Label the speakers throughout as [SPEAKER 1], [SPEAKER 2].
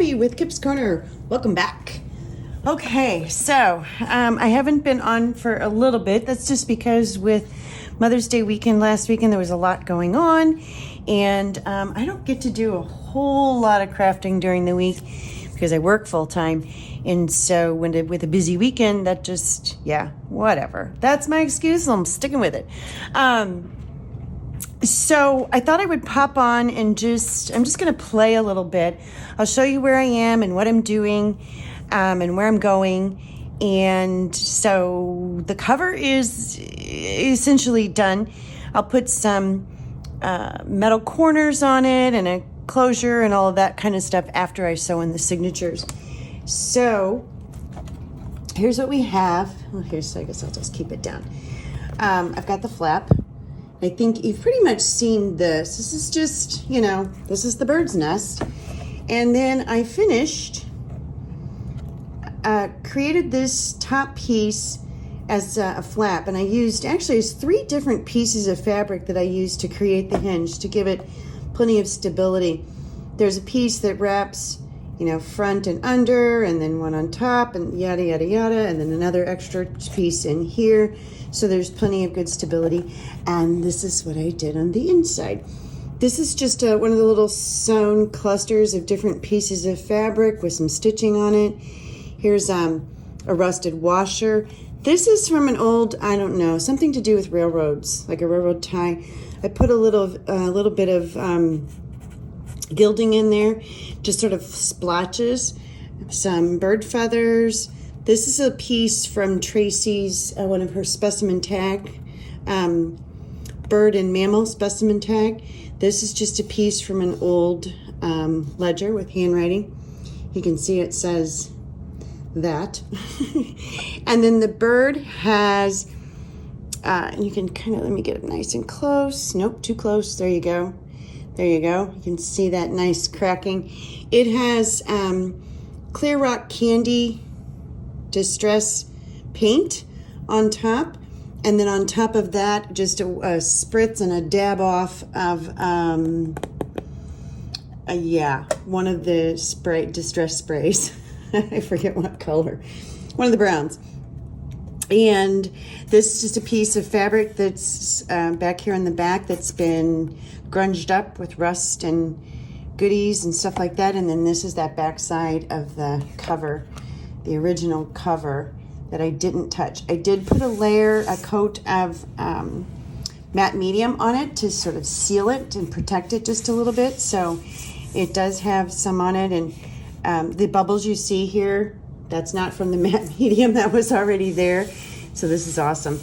[SPEAKER 1] Abby with Kip's Corner. Welcome back. Okay, so I haven't been on for a little bit. That's just because with Mother's Day weekend last weekend, there was a lot going on, and I don't get to do a whole lot of crafting during the week because I work full time. And so with a busy weekend, that just, yeah, whatever. That's my excuse. I'm sticking with it. So I thought I would pop on and I'm just going to play a little bit. I'll show you where I am and what I'm doing and where I'm going. And so the cover is essentially done. I'll put some metal corners on it and a closure and all of that kind of stuff after I sew in the signatures. So here's what we have. Well, so I guess I'll just keep it down. I've got the flap. I think you've pretty much seen this. This is just, this is the bird's nest. And then I finished, created this top piece as a flap. And I used, actually, it's 3 different pieces of fabric that I used to create the hinge to give it plenty of stability. There's a piece that wraps, front and under, and then one on top, and yada, yada, yada, and then another extra piece in here. So there's plenty of good stability. And this is what I did on the inside. This is just one of the little sewn clusters of different pieces of fabric with some stitching on it. Here's a rusted washer. This is from an old, I don't know, something to do with railroads, like a railroad tie. I put a little bit of gilding in there, just sort of splotches, some bird feathers. This is a piece from Tracy's, one of her specimen tag, bird and mammal specimen tag. This is just a piece from an old ledger with handwriting. You can see it says that. And then the bird has, and you can kind of, let me get it nice and close. Nope, too close. There you go. There you go. You can see that nice cracking. It has Clear Rock Candy Distress paint on top, and then on top of that just a spritz and a dab off of one of the distress sprays. I forget what color, one of the browns. And this is just a piece of fabric that's back here in the back that's been grunged up with rust and goodies and stuff like that. And then this is that back side of the cover, the original cover that I didn't touch. I did put a coat of matte medium on it to sort of seal it and protect it just a little bit. So it does have some on it. And the bubbles you see here, that's not from the matte medium, that was already there. So this is awesome.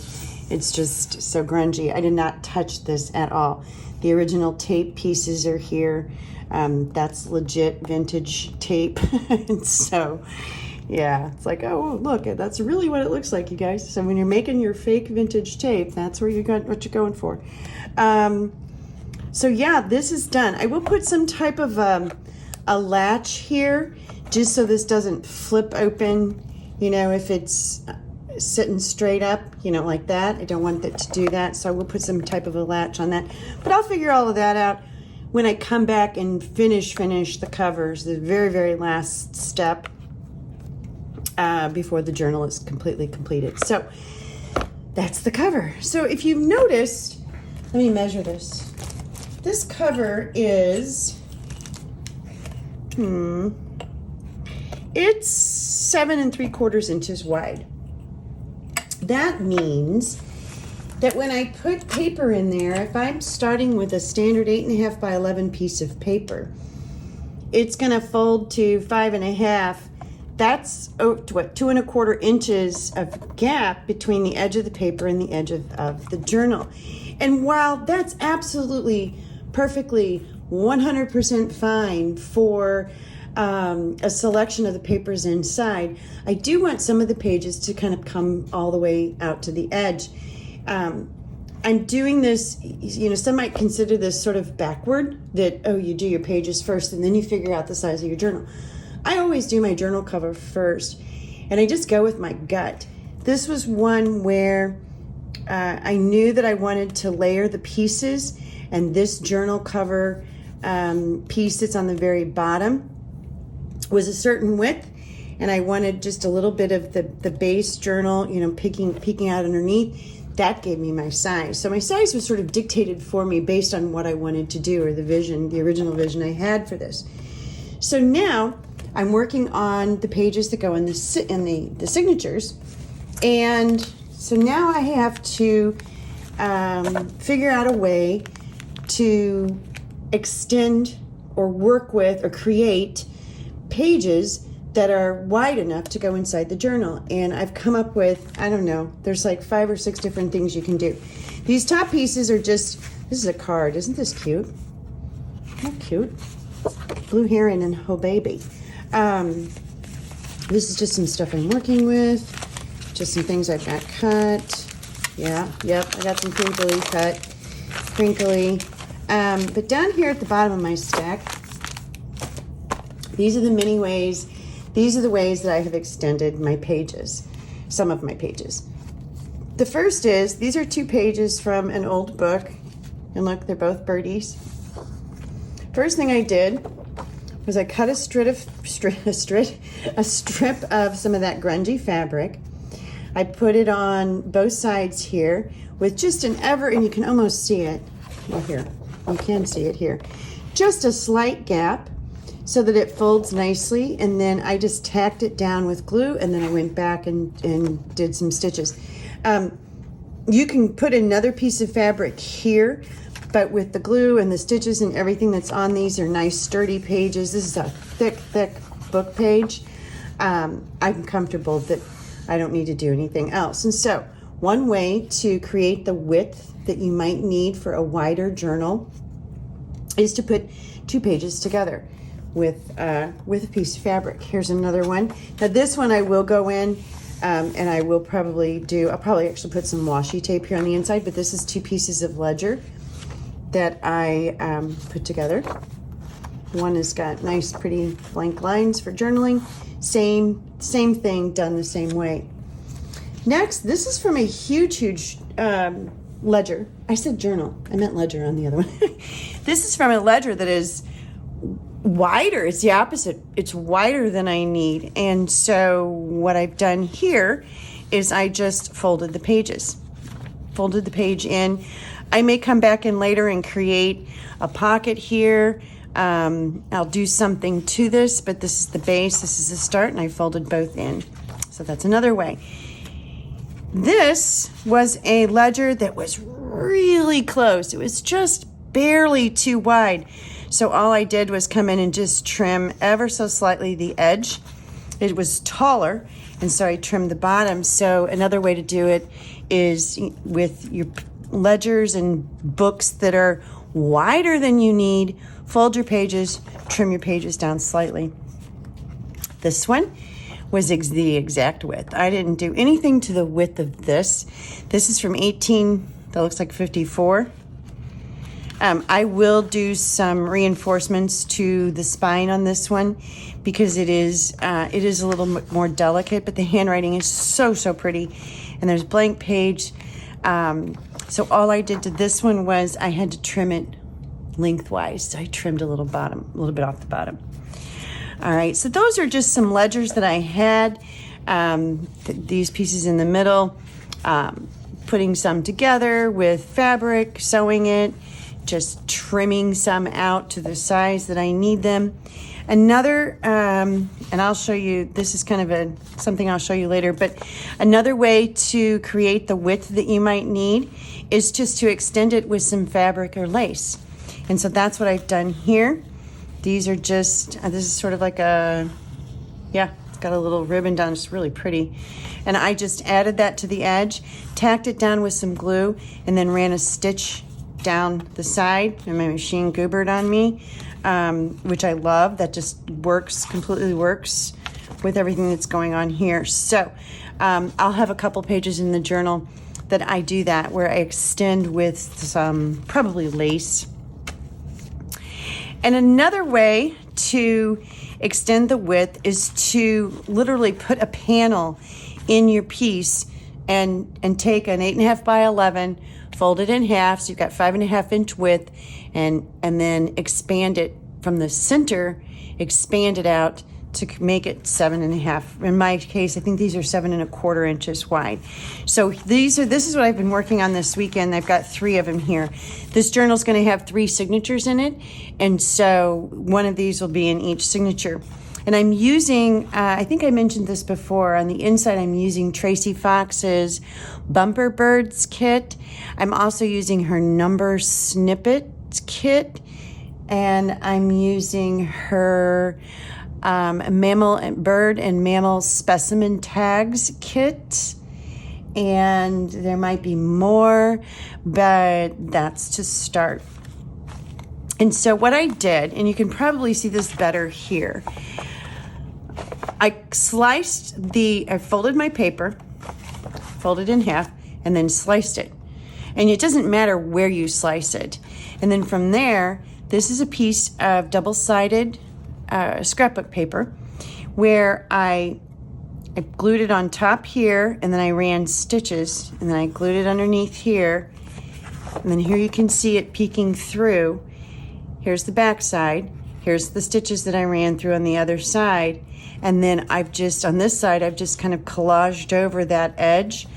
[SPEAKER 1] It's just so grungy. I did not touch this at all. The original tape pieces are here. That's legit vintage tape. And so, yeah, it's like, oh, look, that's really what it looks like, you guys. So when you're making your fake vintage tape, that's where you got what you're going for. So yeah, this is done. I will put some type of a latch here, just so this doesn't flip open, if it's sitting straight up, like that. I don't want it to do that, so I will put some type of a latch on that. But I'll figure all of that out when I come back and finish the covers, the very, very last step before the journal is completely completed. So that's the cover. So if you've noticed, let me measure this. This cover is, it's 7 3/4 inches wide. That means that when I put paper in there, if I'm starting with a standard 8.5 by 11 piece of paper, it's going to fold to 5.5. That's 2 1/4 inches of gap between the edge of the paper and the edge of the journal. And while that's absolutely perfectly 100% fine for a selection of the papers inside, I do want some of the pages to kind of come all the way out to the edge. I'm doing this, some might consider this sort of backward, that, you do your pages first and then you figure out the size of your journal. I always do my journal cover first, and I just go with my gut. This was one where I knew that I wanted to layer the pieces, and this journal cover piece that's on the very bottom was a certain width, and I wanted just a little bit of the base journal, you know, peeking out underneath. That gave me my size. So my size was sort of dictated for me based on what I wanted to do, or the vision, the original vision I had for this. So now I'm working on the pages that go in the signatures, and so now I have to figure out a way to extend or work with or create pages that are wide enough to go inside the journal. And I've come up with, I don't know, there's like 5 or 6 different things you can do. These top pieces are just, this is a card. Isn't this cute? How cute. Blue heron and ho baby. This is just some stuff I'm working with. Just some things I've got cut. Yeah, yep, I got some crinkly cut. Crinkly. But down here at the bottom of my stack, these are the many ways. These are the ways that I have extended my pages, some of my pages. The first is, these are 2 pages from an old book, and look, they're both birdies. First thing I did was I cut a strip of some of that grungy fabric. I put it on both sides here with just and you can almost see it. Well, here, you can see it here. Just a slight gap, so that it folds nicely, and then I just tacked it down with glue, and then I went back and did some stitches. You can put another piece of fabric here, but with the glue and the stitches and everything that's on these are nice sturdy pages. This is a thick book page. I'm comfortable that I don't need to do anything else. And so one way to create the width that you might need for a wider journal is to put 2 pages together with a piece of fabric. Here's another one. Now this one I will go in and I'll probably actually put some washi tape here on the inside, but this is 2 pieces of ledger that I put together. One has got nice pretty blank lines for journaling. Same thing done the same way. Next, this is from a huge ledger. I said journal, I meant ledger on the other one. This is from a ledger that is wider. It's the opposite. It's wider than I need. And so what I've done here is I just folded the pages. Folded the page in. I may come back in later and create a pocket here. I'll do something to this, but this is the base, this is the start, and I folded both in. So that's another way. This was a ledger that was really close. It was just barely too wide. So all I did was come in and just trim ever so slightly the edge. It was taller, and so I trimmed the bottom. So another way to do it is with your ledgers and books that are wider than you need, fold your pages, trim your pages down slightly. This one was the exact width. I didn't do anything to the width of this. This is from 18, that looks like 54. I will do some reinforcements to the spine on this one because it is a little more delicate, but the handwriting is so pretty, and there's blank page. So all I did to this one was I had to trim it lengthwise. So I trimmed a little bit off the bottom. All right, so those are just some ledgers that I had. These pieces in the middle, putting some together with fabric, sewing it, just trimming some out to the size that I need them. Another, and I'll show you, this is kind of something I'll show you later, but another way to create the width that you might need is just to extend it with some fabric or lace. And so that's what I've done here. These are just, this is sort of like it's got a little ribbon down, it's really pretty. And I just added that to the edge, tacked it down with some glue, and then ran a stitch down the side, and my machine goobered on me, which I love. That just completely works with everything that's going on here. So I'll have a couple pages in the journal that I do that, where I extend with some probably lace. And another way to extend the width is to literally put a panel in your piece and take an 8.5 by 11, fold it in half, so you've got 5.5 inch width, and then expand it from the center, expand it out to make it 7.5. In my case, I think these are 7.25 inches wide. So this is what I've been working on this weekend. I've got 3 of them here. This journal is going to have 3 signatures in it, and so one of these will be in each signature. And I'm using, I think I mentioned this before, on the inside I'm using Tracy Fox's Bumper Birds kit. I'm also using her number snippet kit, and I'm using her bird and mammal specimen tags kit. And there might be more, but that's to start. And so what I did, and you can probably see this better here, I folded my paper, folded in half, and then sliced it. And it doesn't matter where you slice it. And then from there, this is a piece of double-sided scrapbook paper where I glued it on top here, and then I ran stitches, and then I glued it underneath here, and then here you can see it peeking through. Here's the back side. Here's the stitches that I ran through on the other side, and then on this side, I've just kind of collaged over that edge.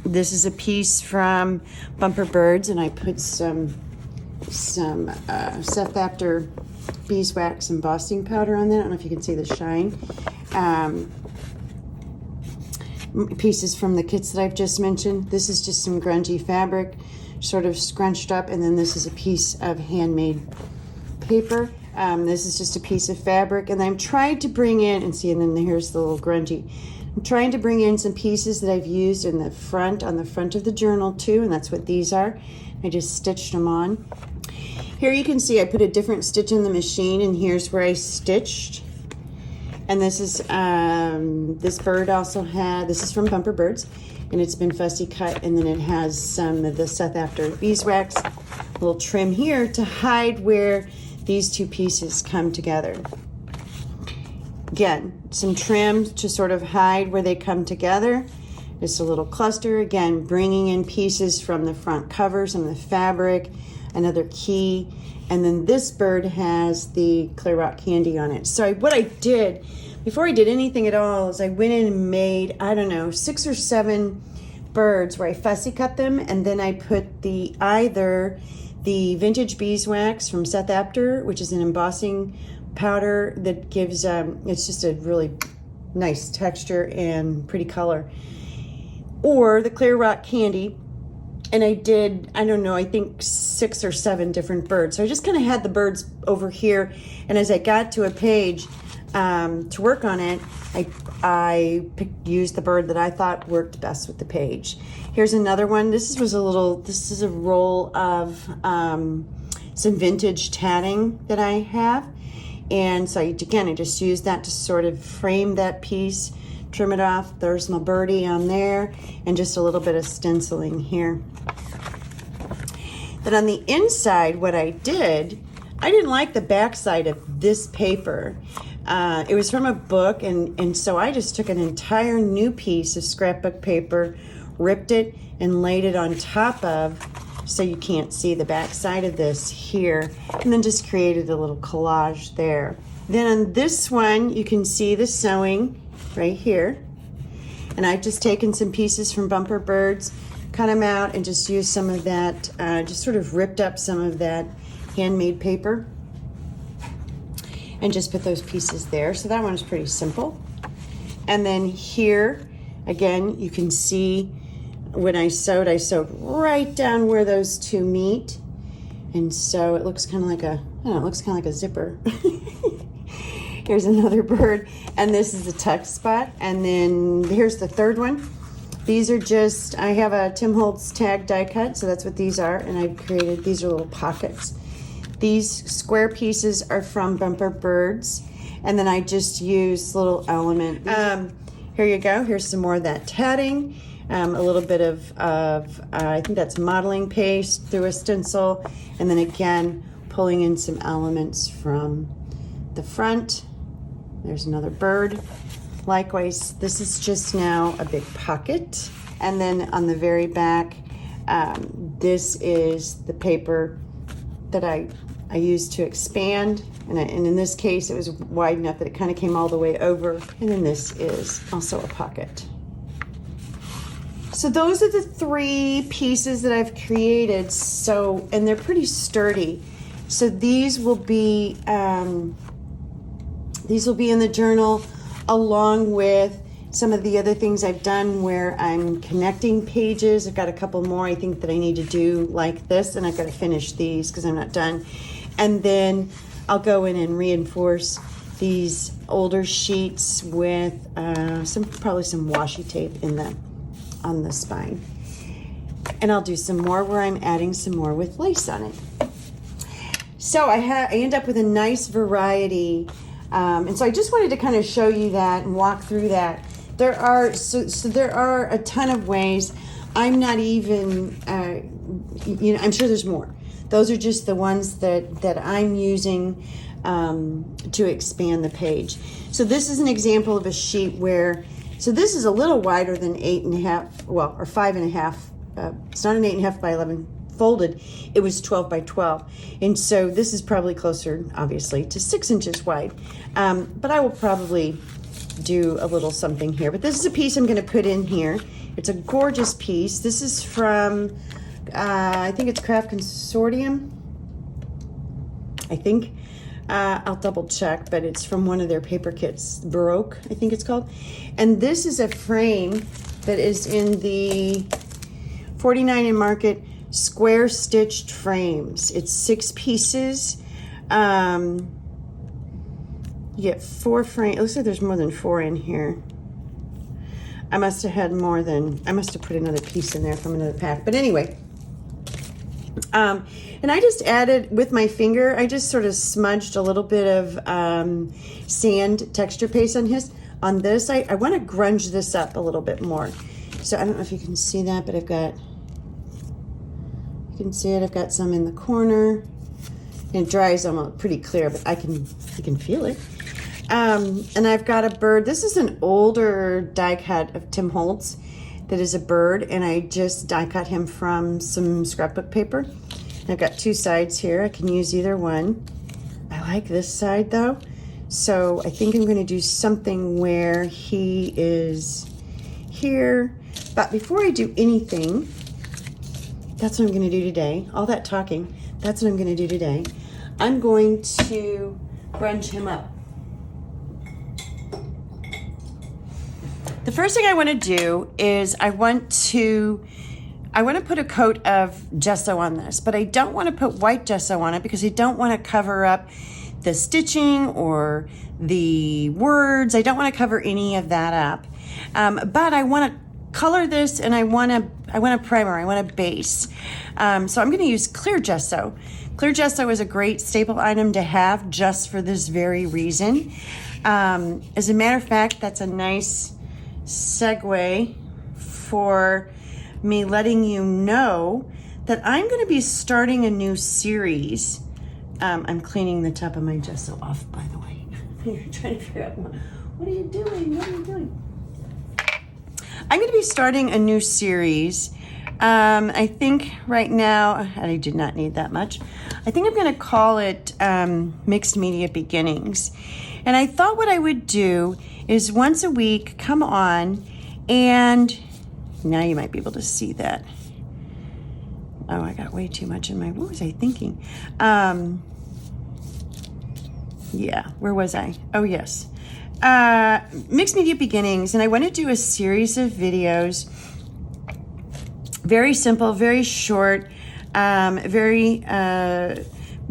[SPEAKER 1] This is a piece from Bumper Birds, and I put some Seth After beeswax embossing powder on that. I don't know if you can see the shine. Pieces from the kits that I've just mentioned. This is just some grungy fabric, sort of scrunched up, and then this is a piece of handmade paper. This is just a piece of fabric, and I'm trying to bring in, and then here's the little grungy. I'm trying to bring in some pieces that I've used on the front of the journal too, and that's what these are. I just stitched them on. Here you can see I put a different stitch in the machine, and here's where I stitched. And this is, this bird also this is from Bumper Birds, and it's been fussy cut, and then it has some of the Seth After beeswax, little trim here to hide where these 2 pieces come together. Again, some trim to sort of hide where they come together. Just a little cluster, again, bringing in pieces from the front cover, some of the fabric, another key, and then this bird has the clear rock candy on it. So what I did, before I did anything at all, is I went in and made, I don't know, 6 or 7 birds where I fussy cut them, and then I put either the vintage beeswax from Seth After, which is an embossing powder that gives, it's just a really nice texture and pretty color, or the clear rock candy. And I did, I don't know, I think 6 or 7 different birds. So I just kind of had the birds over here, and as I got to a page to work on it, I used the bird that I thought worked best with the page. Here's another one. This is a roll of some vintage tatting that I have. And so I just used that to sort of frame that piece, trim it off. There's my birdie on there, and just a little bit of stenciling here. Then on the inside, what I didn't like the back side of this paper. It was from a book, and so I just took an entire new piece of scrapbook paper, ripped it, and laid it on top of, so you can't see the back side of this here, and then just created a little collage there. Then on this one, you can see the sewing right here, and I've just taken some pieces from Bumper Birds, cut them out, and just used some of that, just sort of ripped up some of that handmade paper and just put those pieces there. So that one is pretty simple. And then here, again, you can see when I sewed right down where those 2 meet. And so it looks kind of like it looks kind of like a zipper. Here's another bird, and this is the tuck spot. And then here's the third one. These are just, I have a Tim Holtz tag die cut, so that's what these are, and I've created, these are little pockets. These square pieces are from Bumper Birds, and then I just use little element. Here you go, here's some more of that tatting, a little bit of I think that's modeling paste through a stencil, and then again, pulling in some elements from the front. There's another bird. Likewise, this is just now a big pocket. And then on the very back, this is the paper that I I used to expand, and in this case it was wide enough that it kind of came all the way over, and then this is also a pocket. So those are the 3 pieces that I've created, and they're pretty sturdy. So these will be in the journal, along with some of the other things I've done where I'm connecting pages. I've got a couple more I think that I need to do like this, and I've got to finish these because I'm not done. And then I'll go in and reinforce these older sheets with probably some washi tape on the spine. And I'll do some more where I'm adding some more with lace on it. So I end up with a nice variety. And so I just wanted to kind of show you that and walk through that. There are a ton of ways. I'm not even, I'm sure there's more. Those are just the ones that I'm using to expand the page. So this is an example of a sheet where, so this is a little wider than 8.5, or 5.5. It's not an 8.5 by 11 folded. It was 12 by 12. And so this is probably closer, obviously, to 6 inches wide. But I will probably do a little something here. But this is a piece I'm going to put in here. It's a gorgeous piece. This is from, I think it's Craft Consortium. I think. I'll double check, but it's from one of their paper kits, Baroque, I think it's called. And this is a frame that is in the 49 in Market square stitched frames. It's 6 pieces. You get 4 frames. It looks like there's more than 4 in here. I must have put another piece in there from another pack. But anyway, and I just added with my finger, I just sort of smudged a little bit of sand texture paste on this. I want to grunge this up a little bit more. So I don't know if you can see that, but you can see it. I've got some in the corner. And it dries almost pretty clear, but you can feel it. And I've got a bird. This is an older die cut of Tim Holtz that is a bird, and I just die cut him from some scrapbook paper. And I've got 2 sides here. I can use either one. I like this side though. So I think I'm going to do something where he is here. But before I do anything, that's what I'm going to do today. All that talking, that's what I'm going to do today. I'm going to grunge him up. The first thing I want to do is I want to put a coat of gesso on this, but I don't want to put white gesso on it because I don't want to cover up the stitching or the words. I don't want to cover any of that up. But I want to color this, and I want a primer, I want a base. So I'm going to use clear gesso. Clear gesso is a great staple item to have just for this very reason. As a matter of fact, that's a nice segue for me letting you know that I'm going to be starting a new series. I'm cleaning the top of my gesso off, by the way. You're trying to figure out, what are you doing? What are you doing? I'm going to be starting a new series. I think right now, I did not need that much. I think I'm going to call it Mixed Media Beginnings. And I thought what I would do is once a week come on, and now you might be able to see that. Oh, I got way too much in my, what was I thinking? Yeah, where was I? Oh, yes. Mixed Media Beginnings, and I want to do a series of videos, very simple, very short, very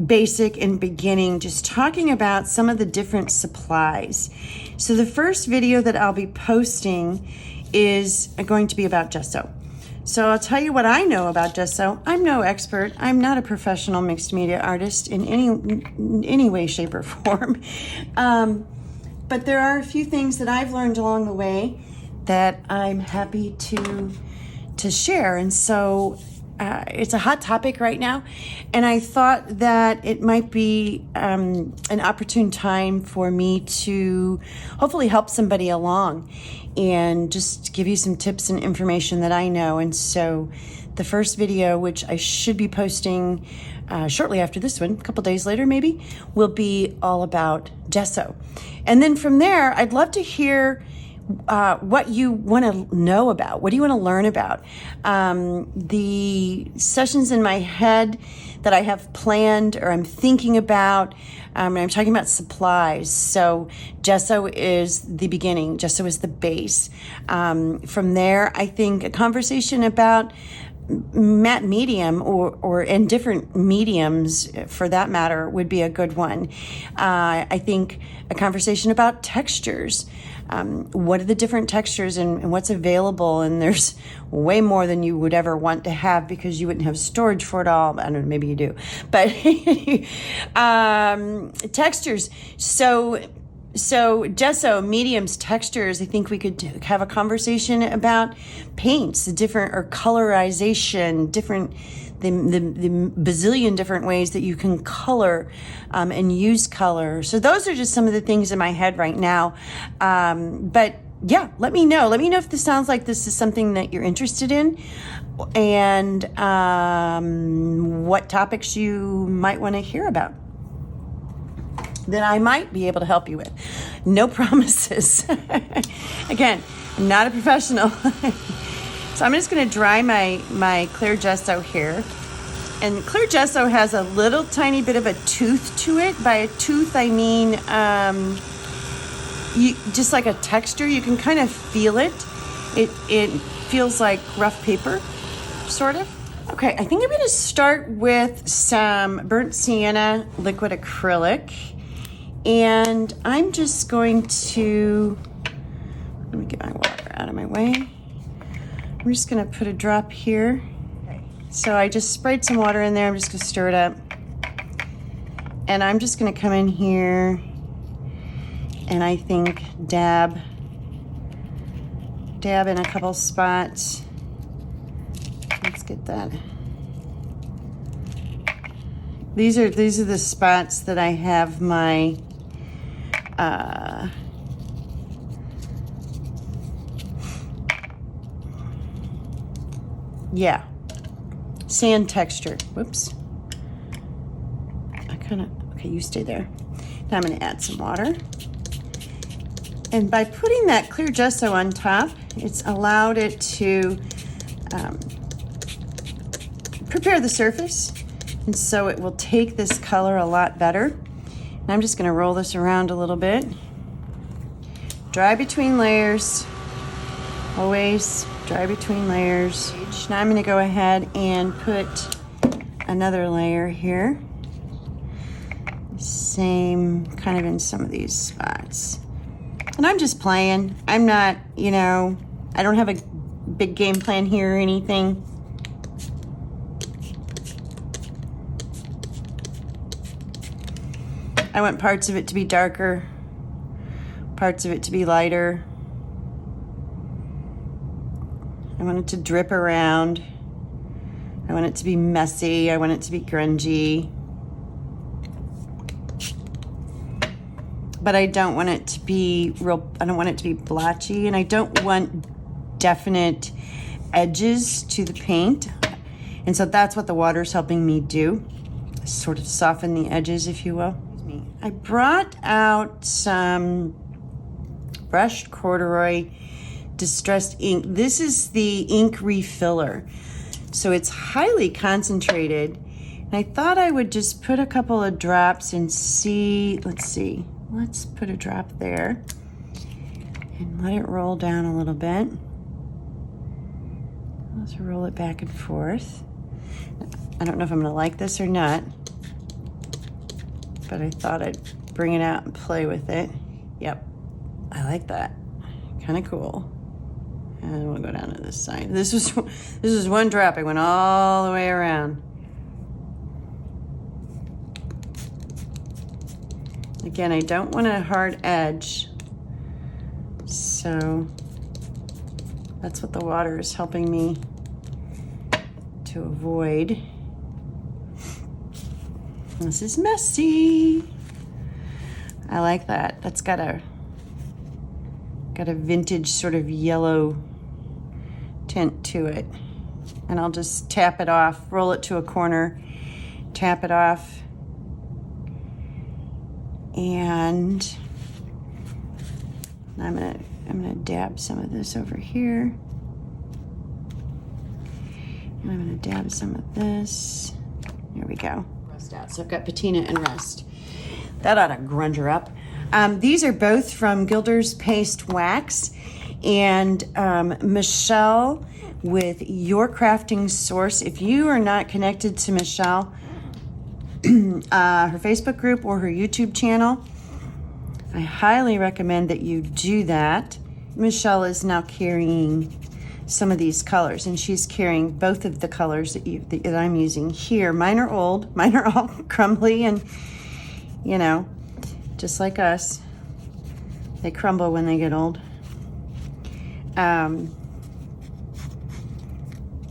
[SPEAKER 1] basic and beginning, just talking about some of the different supplies. So the first video that I'll be posting is going to be about gesso. So I'll tell you what I know about gesso. I'm no expert. I'm not a professional mixed media artist in any way, shape, or form. But there are a few things that I've learned along the way that I'm happy to share. And so it's a hot topic right now. And I thought that it might be an opportune time for me to hopefully help somebody along and just give you some tips and information that I know. And so the first video, which I should be posting shortly after this one, a couple days later maybe, will be all about gesso. And then from there, I'd love to hear what you want to know about. What do you want to learn about? The sessions in my head that I have planned or I'm thinking about, and I'm talking about supplies. So gesso is the beginning. Gesso is the base. From there, I think a conversation about matte medium or in different mediums for that matter would be a good one. I think a conversation about textures. What are the different textures and what's available? And there's way more than you would ever want to have because you wouldn't have storage for it all. I don't know, maybe you do. But textures. So gesso, mediums, textures, I think we could have a conversation about paints, the different, or colorization, the bazillion different ways that you can color and use color. So those are just some of the things in my head right now. But yeah, let me know. Let me know if this sounds like this is something that you're interested in, and what topics you might want to hear about that I might be able to help you with. No promises. Again, I'm not a professional. So I'm just going to dry my clear gesso here. And clear gesso has a little tiny bit of a tooth to it. By a tooth, I mean just like a texture. You can kind of feel it. It feels like rough paper, sort of. Okay, I think I'm going to start with some burnt sienna liquid acrylic. And I'm just going to, let me get my water out of my way. I'm just going to put a drop here. Okay. So I just sprayed some water in there. I'm just going to stir it up. And I'm just going to come in here and I think dab in a couple spots. Let's get that. These are the spots that I have my sand texture. Whoops. Okay, you stay there. Now I'm going to add some water. And by putting that clear gesso on top, it's allowed it to prepare the surface. And so it will take this color a lot better. And I'm just going to roll this around a little bit. Dry between layers. Always dry between layers. Now I'm going to go ahead and put another layer here. Same kind of in some of these spots. And I'm just playing. I'm not, I don't have a big game plan here or anything. I want parts of it to be darker, parts of it to be lighter. I want it to drip around. I want it to be messy. I want it to be grungy. But I don't want it to be I don't want it to be blotchy, and I don't want definite edges to the paint. And so that's what the water's helping me do. Sort of soften the edges, if you will. I brought out some brushed corduroy distressed ink. This is the ink refiller. So it's highly concentrated. And I thought I would just put a couple of drops and see. Let's put a drop there and let it roll down a little bit. Let's roll it back and forth. I don't know if I'm gonna like this or not, but I thought I'd bring it out and play with it. Yep, I like that. Kind of cool. And we'll go down to this side. This was one drop. I went all the way around. Again, I don't want a hard edge, so that's what the water is helping me to avoid. This is messy. I like that. That's got a vintage sort of yellow tint to it. and I'll just tap it off, roll it to a corner, tap it off, and I'm gonna dab some of this over here, and I'm gonna dab some of this. There we go. Rust out. So I've got patina and rust. That ought to grunge her up. These are both from Gilder's Paste Wax, and Michelle with Your Crafting Source. If you are not connected to Michelle, her Facebook group or her YouTube channel, I highly recommend that you do that. Michelle is now carrying some of these colors, and she's carrying both of the colors that I'm using here. Mine are old, mine are all crumbly, and you know, just like us, they crumble when they get old.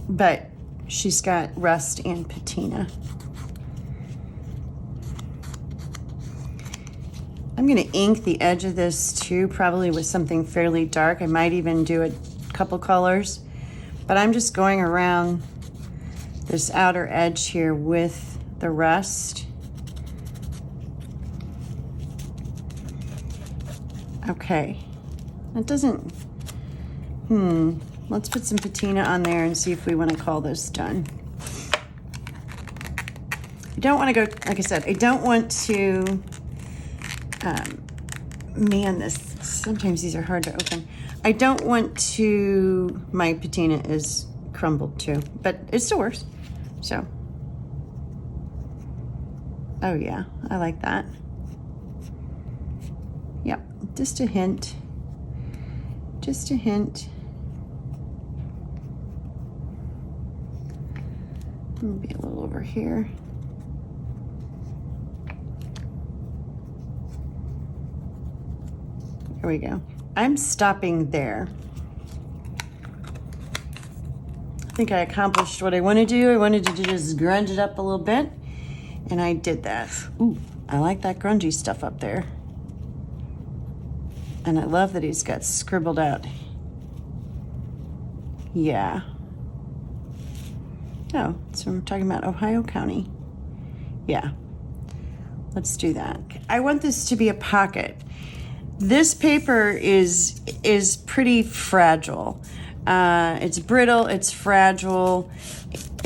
[SPEAKER 1] But she's got rust and patina. I'm gonna ink the edge of this too, probably with something fairly dark. I might even do a couple colors, but I'm just going around this outer edge here with the rust. Okay, that doesn't, let's put some patina on there and see if we want to call this done. I don't want to go, like I said, I don't want to, man, sometimes these are hard to open. I don't want to, my patina is crumbled too, but it still works, so. Oh yeah, I like that. Yep, just a hint. Just a hint. Maybe a little over here. There we go. I'm stopping there. I think I accomplished what I want to do. I wanted to just grunge it up a little bit, and I did that. Ooh, I like that grungy stuff up there. And I love that he's got scribbled out. Yeah. Oh, so I'm talking about Ohio County. Yeah. Let's do that. I want this to be a pocket. This paper is pretty fragile. It's brittle, it's fragile,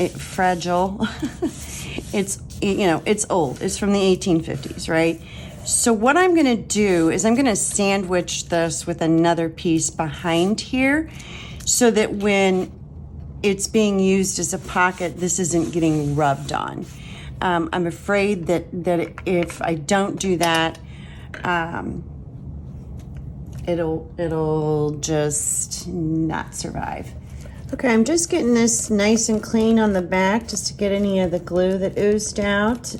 [SPEAKER 1] it's, you know, it's old. It's from the 1850s, right? So what I'm gonna do is I'm gonna sandwich this with another piece behind here so that when it's being used as a pocket, this isn't getting rubbed on. I'm afraid that if I don't do that, it'll just not survive. Okay, I'm just getting this nice and clean on the back just to get any of the glue that oozed out,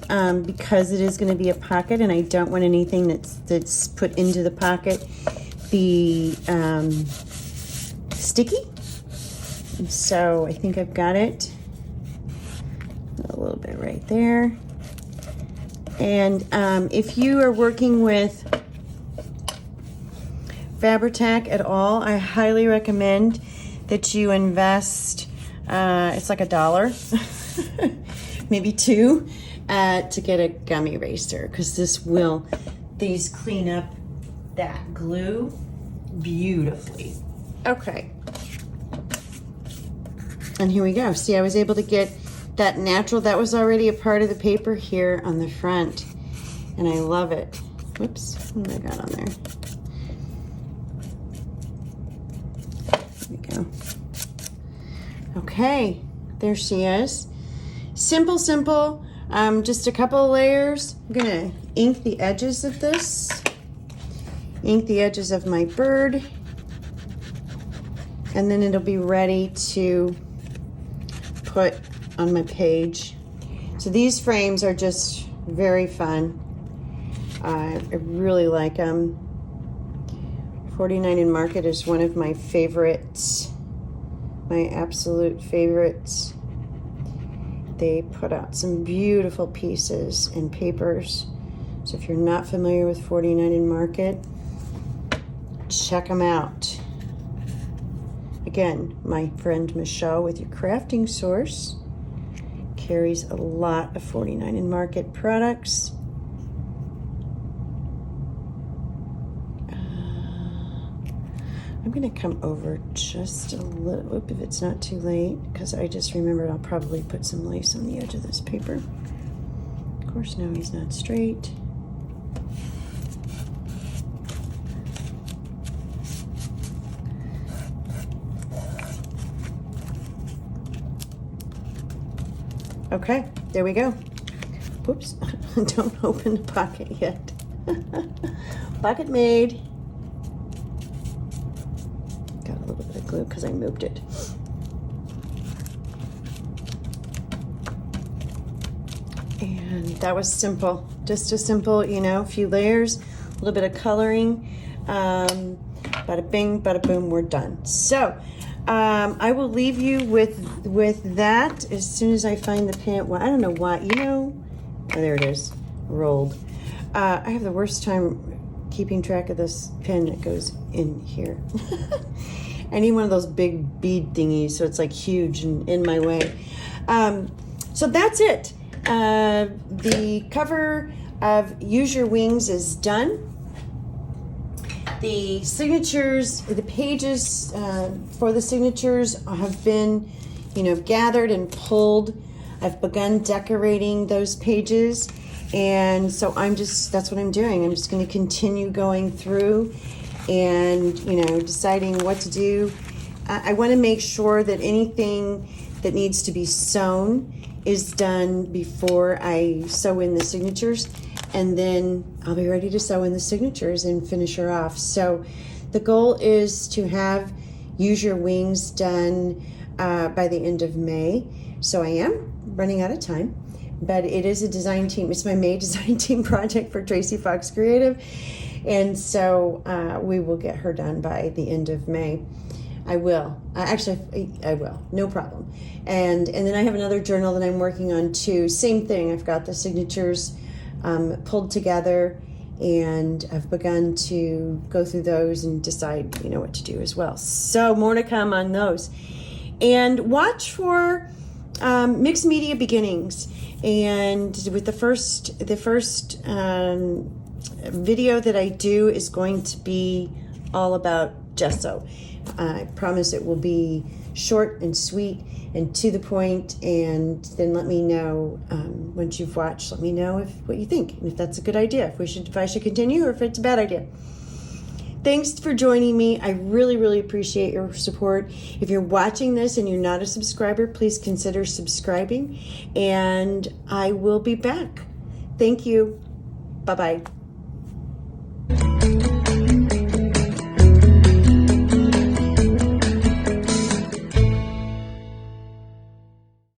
[SPEAKER 1] because it is going to be a pocket and I don't want anything that's put into the pocket be sticky. So I think I've got it. A little bit right there. And if you are working with Fabri-Tac at all, I highly recommend that you invest, it's like $1, maybe $2, to get a gum eraser, because these clean up that glue beautifully. Okay. And here we go. See, I was able to get that natural, that was already a part of the paper here on the front, and I love it. Whoops, what have I got on there? Go. Okay, there she is. Simple, simple. Just a couple of layers. I'm gonna ink the edges of this. Ink the edges of my bird. And then it'll be ready to put on my page. So these frames are just very fun. I really like them. 49 in Market is one of my favorites, my absolute favorites. They put out some beautiful pieces and papers. So if you're not familiar with 49 in Market, check them out. Again, my friend Michelle with your crafting source carries a lot of 49 in Market products. I'm going to come over just a little, if it's not too late, because I just remembered I'll probably put some lace on the edge of this paper. Of course, no, he's not straight. Okay, there we go. Oops, don't open the pocket yet. Pocket made. Got a little bit of glue because I moved it. And that was simple. Just a simple, you know, few layers, a little bit of coloring. Bada bing, bada boom, we're done. So, I will leave you with that as soon as I find the pen. Well, I don't know why, you know, oh, there it is, rolled. I have the worst time keeping track of this pen that goes in here. I need one of those big bead thingies, so it's like huge and in my way. So that's it. The cover of Use Your Wings is done. The signatures, the pages for the signatures have been, you know, gathered and pulled. I've begun decorating those pages, and so that's what I'm doing. I'm just going to continue going through and, you know, deciding what to do. I want to make sure that anything that needs to be sewn is done before I sew in the signatures. And then I'll be ready to sew in the signatures and finish her off. So the goal is to have Use Your Wings done by the end of May. So I am running out of time, but it is a design team. It's my May design team project for Tracy Fox Creative. And so we will get her done by the end of May. I will. Actually, I will. No problem. And then I have another journal that I'm working on too. Same thing. I've got the signatures pulled together, and I've begun to go through those and decide, you know, what to do as well. So more to come on those. And watch for Mixed Media Beginnings. And with the first video that I do is going to be all about gesso. I promise it will be short and sweet and to the point, and then let me know once you've watched. Let me know what you think, and if that's a good idea, if I should continue, or if it's a bad idea. Thanks for joining me. I really, really appreciate your support. If you're watching this and you're not a subscriber, please consider subscribing, and I will be back. Thank you. Bye-bye.